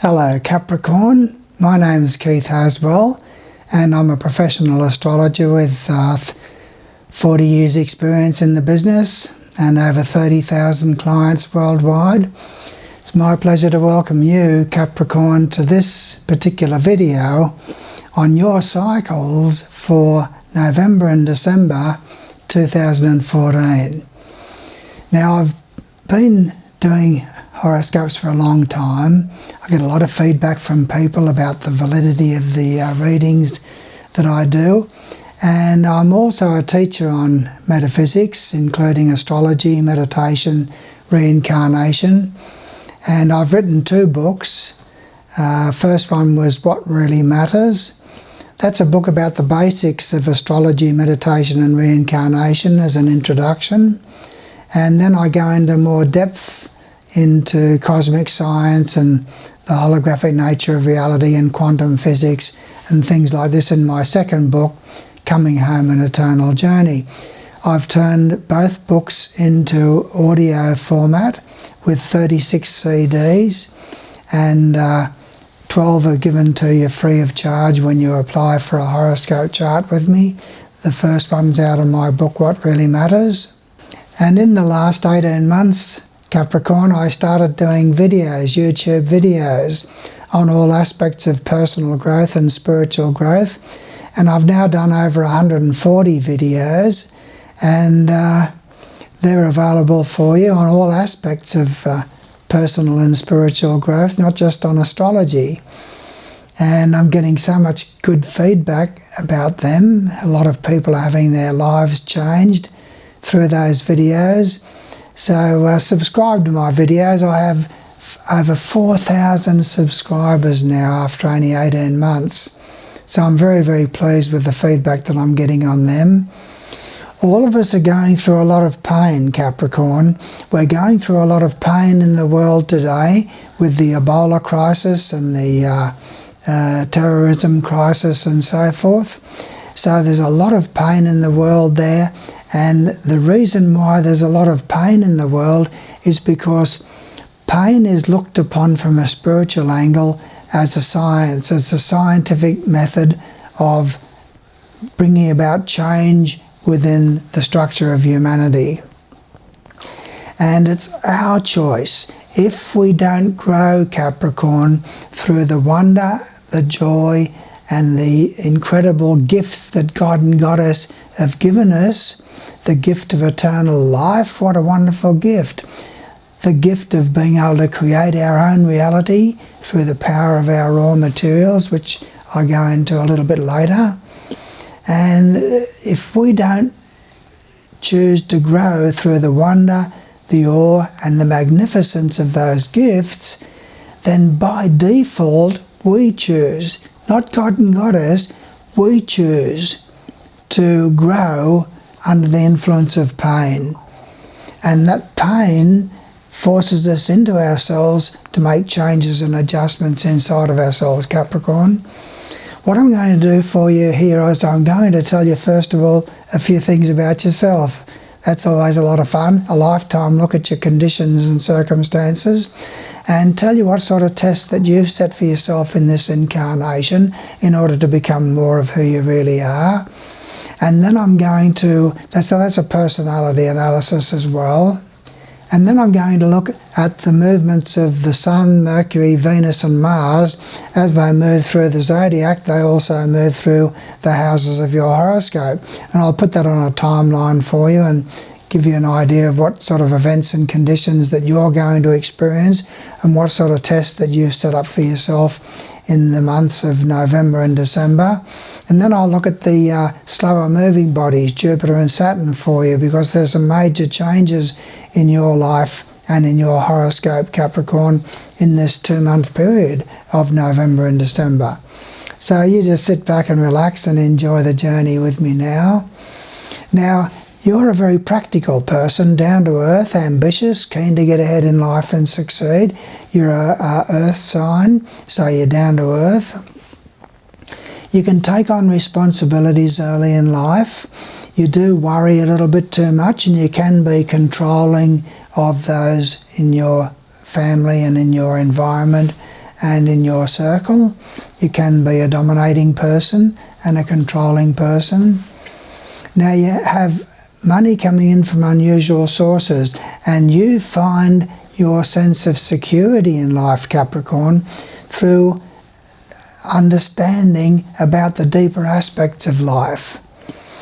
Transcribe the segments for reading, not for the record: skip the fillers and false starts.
Hello Capricorn, my name is Keith Haswell and I'm a professional astrologer with 40 years experience in the business and over 30,000 clients worldwide. It's my pleasure to welcome you, Capricorn, to this particular video on your cycles for November and December 2014. Now, I've been doing horoscopes for a long time. I get a lot of feedback from people about the validity of the readings that I do, and I'm also a teacher on metaphysics, including astrology, meditation, reincarnation, and I've written 2 books. First one was What Really Matters. That's a book about the basics of astrology, meditation and reincarnation as an introduction, and then I go into more depth into cosmic science and the holographic nature of reality and quantum physics and things like this in my second book, Coming Home: An Eternal Journey. I've turned both books into audio format with 36 CDs, and 12 are given to you free of charge when you apply for a horoscope chart with me. The first one's out of my book, What Really Matters. And in the last 18 months, Capricorn, I started doing videos, YouTube videos, on all aspects of personal growth and spiritual growth. And I've now done over 140 videos, and they're available for you on all aspects of personal and spiritual growth, not just on astrology. And I'm getting so much good feedback about them. A lot of people are having their lives changed through those videos. So subscribe to my videos. I have over 4,000 subscribers now after only 18 months. So I'm very, very pleased with the feedback that I'm getting on them. All of us are going through a lot of pain, Capricorn. We're going through a lot of pain in the world today with the Ebola crisis and the terrorism crisis and so forth. So there's a lot of pain in the world there, and the reason why there's a lot of pain in the world is because pain is looked upon from a spiritual angle as a science. It's a scientific method of bringing about change within the structure of humanity. And it's our choice. If we don't grow, Capricorn, through the wonder, the joy, and the incredible gifts that God and Goddess have given us, the gift of eternal life, what a wonderful gift. The gift of being able to create our own reality through the power of our raw materials, which I go into a little bit later. And if we don't choose to grow through the wonder, the awe, and the magnificence of those gifts, then by default we choose, not God and Goddess, we choose to grow under the influence of pain. And that pain forces us into ourselves to make changes and adjustments inside of ourselves, Capricorn. What I'm going to do for you here is I'm going to tell you, first of all, a few things about yourself. That's always a lot of fun, a lifetime look at your conditions and circumstances, and tell you what sort of test that you've set for yourself in this incarnation in order to become more of who you really are. And then I'm going to, so that's a personality analysis as well. And then I'm going to look at the movements of the Sun, Mercury, Venus and Mars. As they move through the zodiac, they also move through the houses of your horoscope. And I'll put that on a timeline for you and give you an idea of what sort of events and conditions that you're going to experience and what sort of test that you've set up for yourself in the months of November and December. And then I'll look at the slower moving bodies, Jupiter and Saturn, for you, because there's some major changes in your life and in your horoscope, Capricorn, in this 2-month period of November and December. So you just sit back and relax and enjoy the journey with me now. Now, you're a very practical person, down to earth, ambitious, keen to get ahead in life and succeed. You're a earth sign, so you're down to earth. You can take on responsibilities early in life. You do worry a little bit too much, and you can be controlling of those in your family and in your environment, and in your circle. You can be a dominating person and a controlling person. Now you have money coming in from unusual sources, and you find your sense of security in life, Capricorn, through understanding about the deeper aspects of life.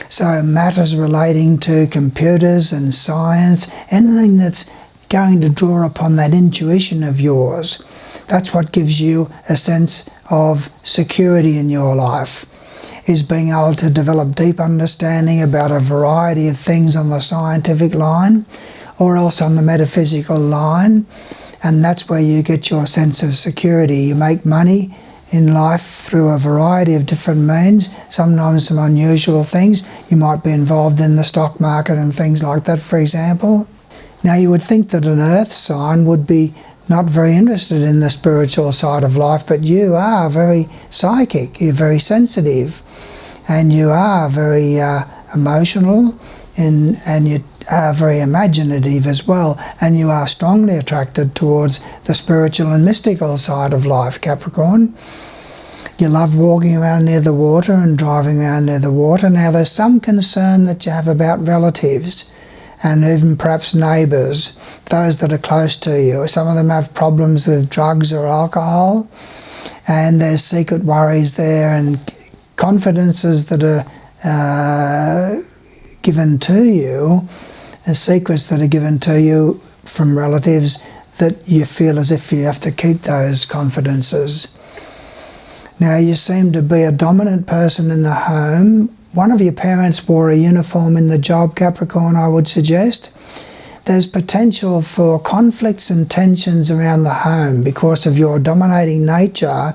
So matters relating to computers and science, anything that's going to draw upon that intuition of yours. That's what gives you a sense of security in your life, is being able to develop deep understanding about a variety of things on the scientific line or else on the metaphysical line, and that's where you get your sense of security. You make money in life through a variety of different means, sometimes some unusual things. You might be involved in the stock market and things like that, for example. Now you would think that an earth sign would be not very interested in the spiritual side of life, but you are very psychic, you're very sensitive, and you are very emotional, and you are very imaginative as well, and you are strongly attracted towards the spiritual and mystical side of life, Capricorn. You love walking around near the water and driving around near the water. Now there's some concern that you have about relatives and even perhaps neighbours, those that are close to you. Some of them have problems with drugs or alcohol, and there's secret worries there and confidences that are given to you, secrets that are given to you from relatives that you feel as if you have to keep those confidences. Now you seem to be a dominant person in the home. One of your parents wore a uniform in the job, Capricorn, I would suggest. There's potential for conflicts and tensions around the home because of your dominating nature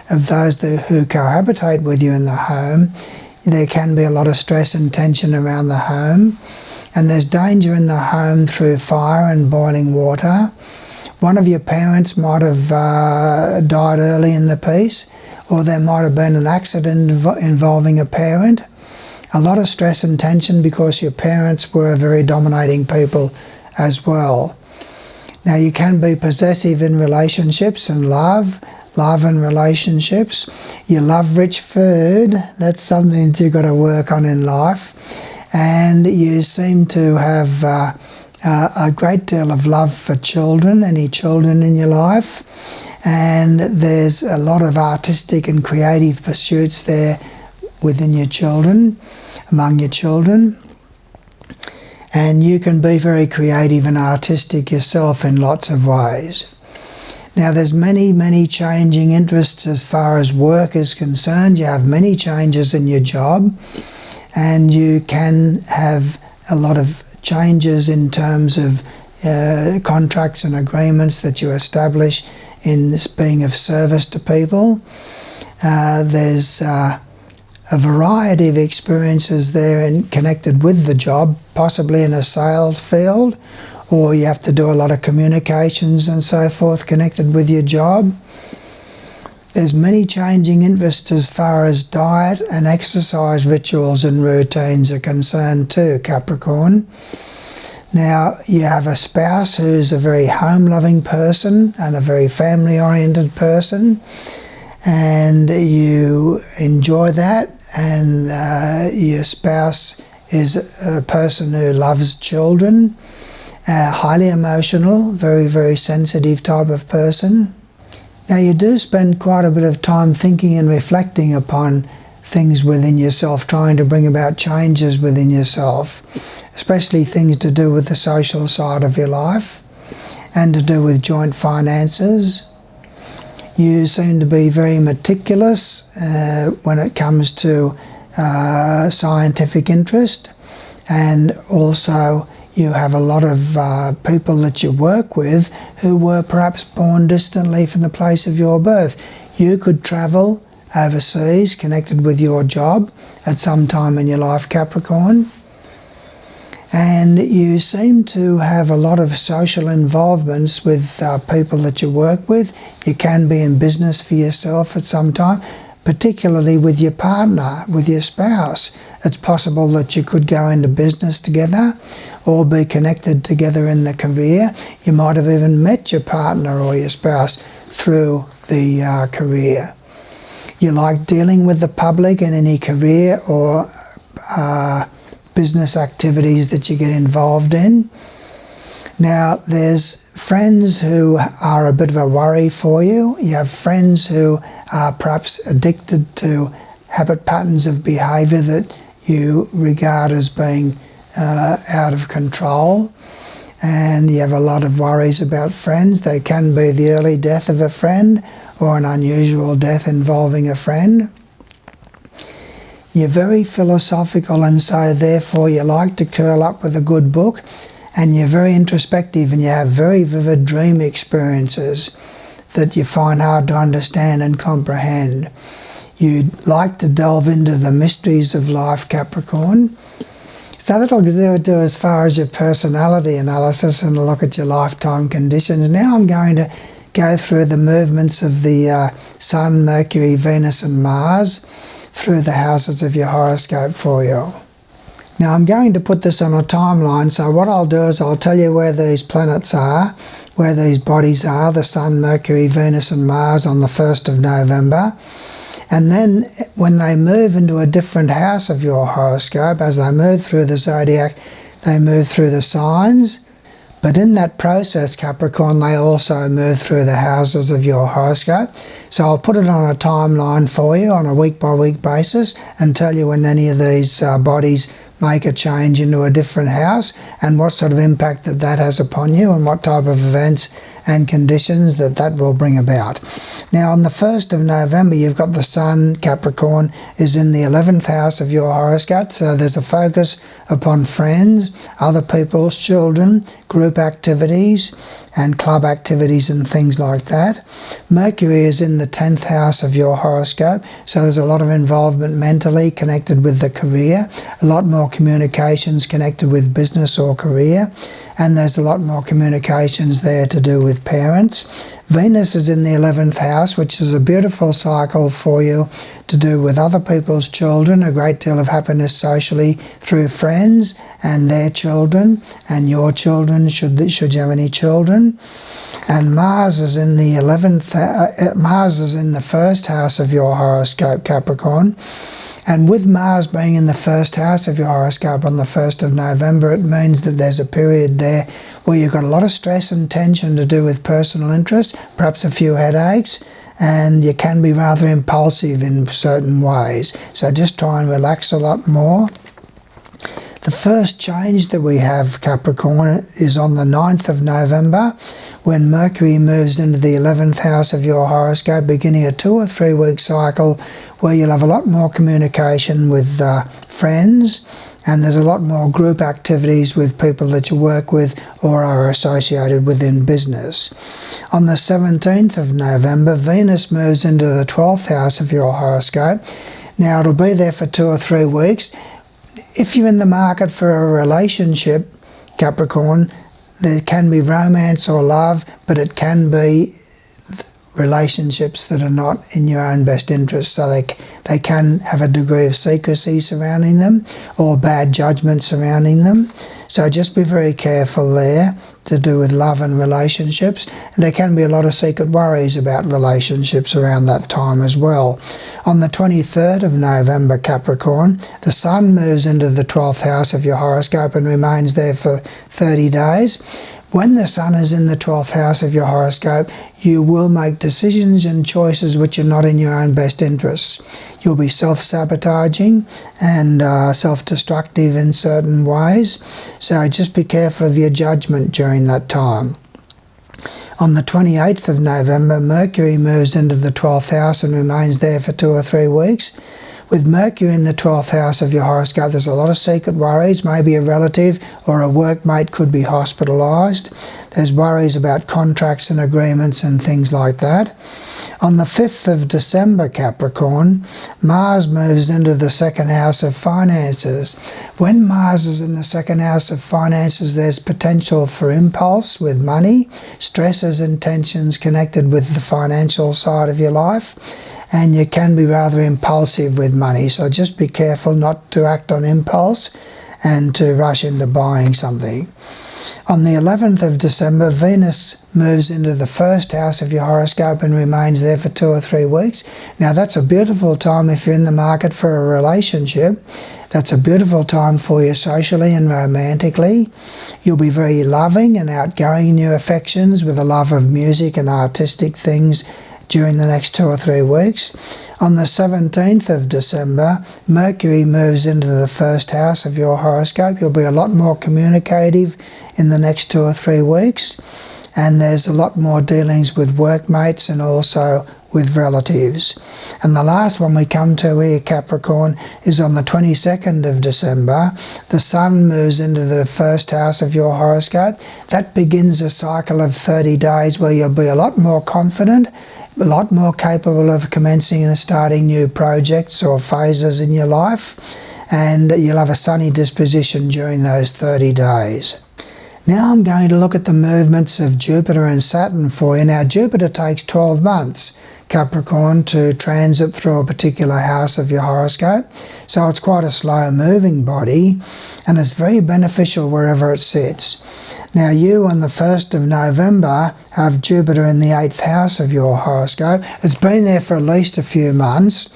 of those who cohabitate with you in the home. There can be a lot of stress and tension around the home, and there's danger in the home through fire and boiling water. One of your parents might have died early in the piece, or there might have been an accident involving a parent. A lot of stress and tension because your parents were very dominating people as well. Now you can be possessive in relationships and love and relationships. You love rich food. That's something that you've got to work on in life. And you seem to have a great deal of love for children, any children in your life. And there's a lot of artistic and creative pursuits there within your children, among your children. And you can be very creative and artistic yourself in lots of ways. Now there's many changing interests as far as work is concerned. You have many changes in your job, and you can have a lot of changes in terms of contracts and agreements that you establish in being of service to people. There's a variety of experiences there and connected with the job, possibly in a sales field, or you have to do a lot of communications and so forth connected with your job. There's many changing interests as far as diet and exercise rituals and routines are concerned too, Capricorn. Now you have a spouse who's a very home-loving person and a very family-oriented person, and you enjoy that, and your spouse is a person who loves children, highly emotional, very sensitive type of person. Now you do spend quite a bit of time thinking and reflecting upon things within yourself, trying to bring about changes within yourself, especially things to do with the social side of your life and to do with joint finances. You seem to be very meticulous when it comes to scientific interest, and also you have a lot of people that you work with who were perhaps born distantly from the place of your birth. You could travel overseas connected with your job at some time in your life, Capricorn. And you seem to have a lot of social involvements with people that you work with. You can be in business for yourself at some time, particularly with your partner, with your spouse. It's possible that you could go into business together or be connected together in the career. You might have even met your partner or your spouse through the career. You like dealing with the public in any career or business activities that you get involved in. Now, there's friends who are a bit of a worry for you. You have friends who are perhaps addicted to habit patterns of behaviour that you regard as being out of control. And you have a lot of worries about friends. They can be the early death of a friend or an unusual death involving a friend. You're very philosophical, and so therefore you like to curl up with a good book, and you're very introspective, and you have very vivid dream experiences that you find hard to understand and comprehend. You like to delve into the mysteries of life, Capricorn. So that'll do as far as your personality analysis and a look at your lifetime conditions. Now I'm going to go through the movements of the Sun, Mercury, Venus and Mars through the houses of your horoscope for you. Now I'm going to put this on a timeline, so what I'll do is I'll tell you where these planets are, where these bodies are, the Sun, Mercury, Venus and Mars on the 1st of November. And then when they move into a different house of your horoscope, as they move through the zodiac, they move through the signs. But in that process, Capricorn, they also move through the houses of your horoscope. So I'll put it on a timeline for you on a week-by-week basis and tell you when any of these bodies make a change into a different house and what sort of impact that has upon you and what type of events and conditions that will bring about. Now on the 1st of November you've got the Sun, Capricorn, is in the 11th house of your horoscope, so there's a focus upon friends, other people's children, group activities and club activities and things like that. Mercury is in the 10th house of your horoscope, so there's a lot of involvement mentally connected with the career, a lot more communications connected with business or career, and there's a lot more communications there to do with parents. Venus is in the 11th house, which is a beautiful cycle for you to do with other people's children, a great deal of happiness socially through friends and their children and your children, should you have any children. And Mars is in the 11th. Mars is in the 1st house of your horoscope, Capricorn. And with Mars being in the 1st house of your horoscope on the 1st of November, it means that there's a period there where you've got a lot of stress and tension to do with personal interest, perhaps a few headaches, and you can be rather impulsive in certain ways. So just try and relax a lot more. The first change that we have, Capricorn, is on the 9th of November when Mercury moves into the 11th house of your horoscope, beginning a 2 or 3 week cycle where you'll have a lot more communication with friends, and there's a lot more group activities with people that you work with or are associated with in business. On the 17th of November, Venus moves into the 12th house of your horoscope. Now it'll be there for 2 or 3 weeks. If you're in the market for a relationship, Capricorn, there can be romance or love, but it can be relationships that are not in your own best interest, so they can have a degree of secrecy surrounding them or bad judgment surrounding them. So just be very careful there to do with love and relationships. And there can be a lot of secret worries about relationships around that time as well. On the 23rd of November, Capricorn, the Sun moves into the 12th house of your horoscope and remains there for 30 days. When the Sun is in the 12th house of your horoscope, you will make decisions and choices which are not in your own best interests. You'll be self-sabotaging and self-destructive in certain ways, so just be careful of your judgment during that time. On the 28th of November, Mercury moves into the 12th house and remains there for 2 or 3 weeks. With Mercury in the 12th house of your horoscope, there's a lot of secret worries. Maybe a relative or a workmate could be hospitalised. There's worries about contracts and agreements and things like that. On the 5th of December, Capricorn, Mars moves into the 2nd house of finances. When Mars is in the 2nd house of finances, there's potential for impulse with money, stresses and tensions connected with the financial side of your life, and you can be rather impulsive with money, so just be careful not to act on impulse and to rush into buying something. On the 11th of December, Venus moves into the first house of your horoscope and remains there for 2 or 3 weeks. Now that's a beautiful time if you're in the market for a relationship. That's a beautiful time for you socially and romantically. You'll be very loving and outgoing in your affections with a love of music and artistic things during the next 2 or 3 weeks. On the 17th of December, Mercury moves into the first house of your horoscope. You'll be a lot more communicative in the next 2 or 3 weeks, and there's a lot more dealings with workmates and also with relatives. And the last one we come to here, Capricorn, is on the 22nd of December. The Sun moves into the first house of your horoscope. That begins a cycle of 30 days where you'll be a lot more confident, a lot more capable of commencing and starting new projects or phases in your life, and you'll have a sunny disposition during those 30 days. Now I'm going to look at the movements of Jupiter and Saturn for you. Now Jupiter takes 12 months, Capricorn, to transit through a particular house of your horoscope, so it's quite a slow moving body, and it's very beneficial wherever it sits. Now you on the 1st of November have Jupiter in the 8th house of your horoscope. It's been there for at least a few months,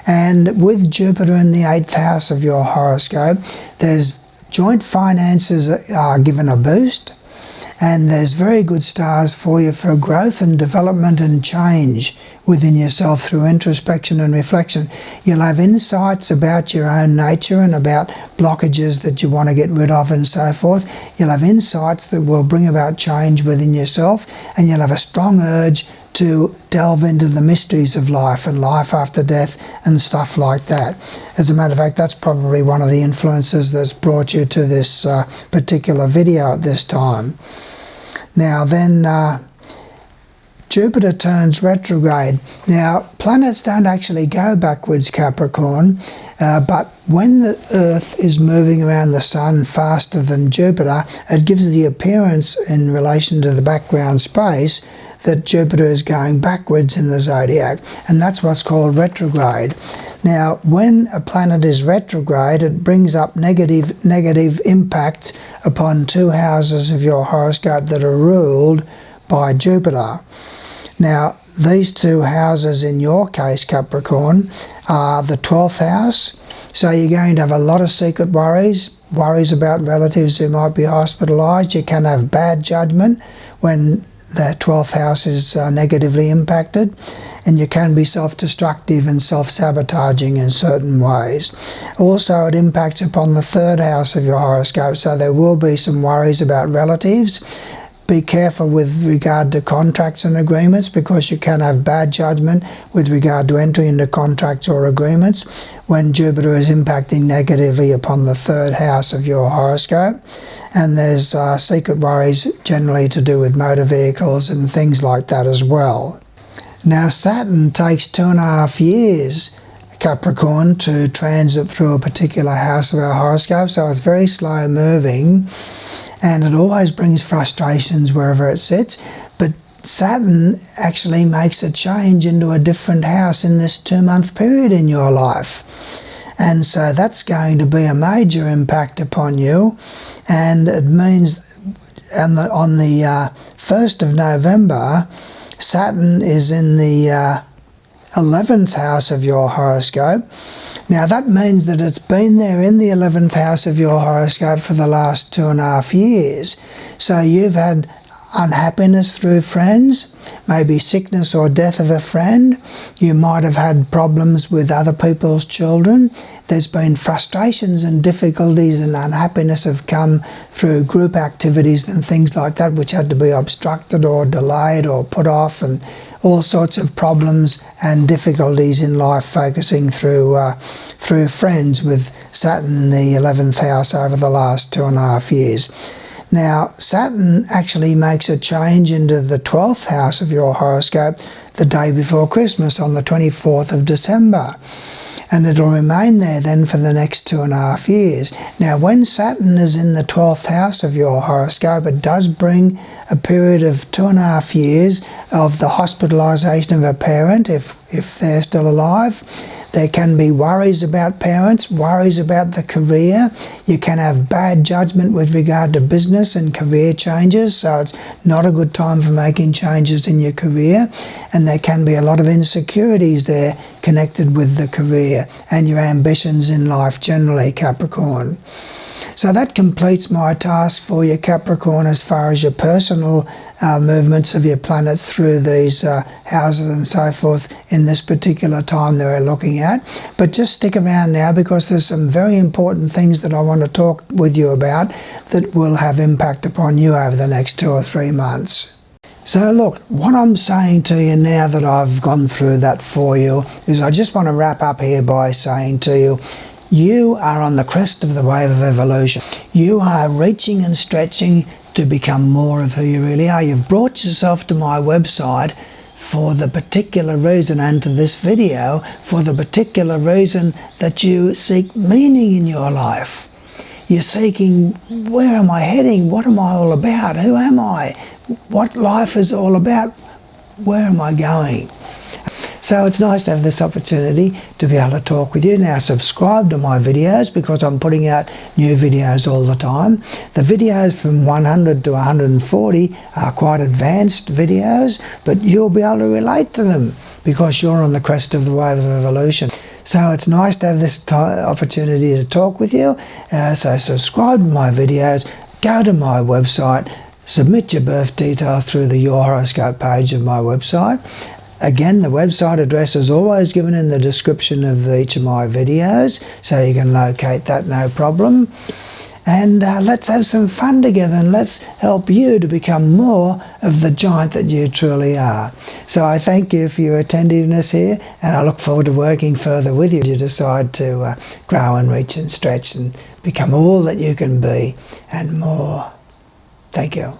and with Jupiter in the 8th house of your horoscope, there's joint finances are given a boost, and there's very good stars for you for growth and development and change within yourself through introspection and reflection. You'll have insights about your own nature and about blockages that you want to get rid of and so forth. You'll have insights that will bring about change within yourself, and you'll have a strong urge to delve into the mysteries of life and life after death and stuff like that. As a matter of fact, that's probably one of the influences that's brought you to this particular video at this time. Now then, Jupiter turns retrograde. Now, planets don't actually go backwards, Capricorn, but when the Earth is moving around the Sun faster than Jupiter, it gives the appearance in relation to the background space that Jupiter is going backwards in the zodiac, and that's what's called retrograde. Now, when a planet is retrograde, it brings up negative impacts upon 2 houses of your horoscope that are ruled by Jupiter. Now, these 2 houses in your case, Capricorn, are the 12th house, so you're going to have a lot of secret worries about relatives who might be hospitalised. You can have bad judgment when the 12th house is negatively impacted, and you can be self-destructive and self-sabotaging in certain ways. Also, it impacts upon the 3rd house of your horoscope, so there will be some worries about relatives. Be careful with regard to contracts and agreements, because you can have bad judgment with regard to entry into contracts or agreements when Jupiter is impacting negatively upon the 3rd house of your horoscope. And there's secret worries generally to do with motor vehicles and things like that as well. Now Saturn takes 2.5 years, Capricorn, to transit through a particular house of our horoscope, so it's very slow moving, and it always brings frustrations wherever it sits. But Saturn actually makes a change into a different house in this 2-month period in your life, and so that's going to be a major impact upon you. And it means on the 1st of November, Saturn is in the 11th house of your horoscope. Now that means that it's been there in the 11th house of your horoscope for the last 2.5 years. So you've had unhappiness through friends, maybe sickness or death of a friend. You might have had problems with other people's children. There's been frustrations and difficulties, and unhappiness have come through group activities and things like that, which had to be obstructed or delayed or put off, and all sorts of problems and difficulties in life focusing through friends, with Saturn in the 11th house over the last 2.5 years. Now, Saturn actually makes a change into the 12th house of your horoscope the day before Christmas, on the 24th of December. And it'll remain there then for the next 2.5 years. Now, when Saturn is in the 12th house of your horoscope, it does bring a period of 2.5 years of the hospitalisation of a parent, if if they're still alive. There can be worries about parents, worries about the career. You can have bad judgment with regard to business and career changes, so it's not a good time for making changes in your career. And there can be a lot of insecurities there connected with the career and your ambitions in life generally, Capricorn. So that completes my task for you, Capricorn, as far as your personal movements of your planets through these houses and so forth in this particular time that we're looking at. But just stick around now, because there's some very important things that I want to talk with you about that will have impact upon you over the next 2 or 3 months. So look, what I'm saying to you now that I've gone through that for you is I just want to wrap up here by saying to you, you are on the crest of the wave of evolution. You are reaching and stretching to become more of who you really are. You've brought yourself to my website for the particular reason, and to this video for the particular reason that you seek meaning in your life. You're seeking, where am I heading? What am I all about? Who am I? What life is all about? Where am I going? So it's nice to have this opportunity to be able to talk with you. Now subscribe to my videos, because I'm putting out new videos all the time. The videos from 100 to 140 are quite advanced videos, but you'll be able to relate to them because you're on the crest of the wave of evolution. So it's nice to have this opportunity to talk with you. So subscribe to my videos, go to my website, submit your birth details through the Your Horoscope page of my website. Again, the website address is always given in the description of each of my videos, so you can locate that no problem. And let's have some fun together, and let's help you to become more of the giant that you truly are. So I thank you for your attentiveness here, and I look forward to working further with you as you decide to grow and reach and stretch and become all that you can be and more. Thank you.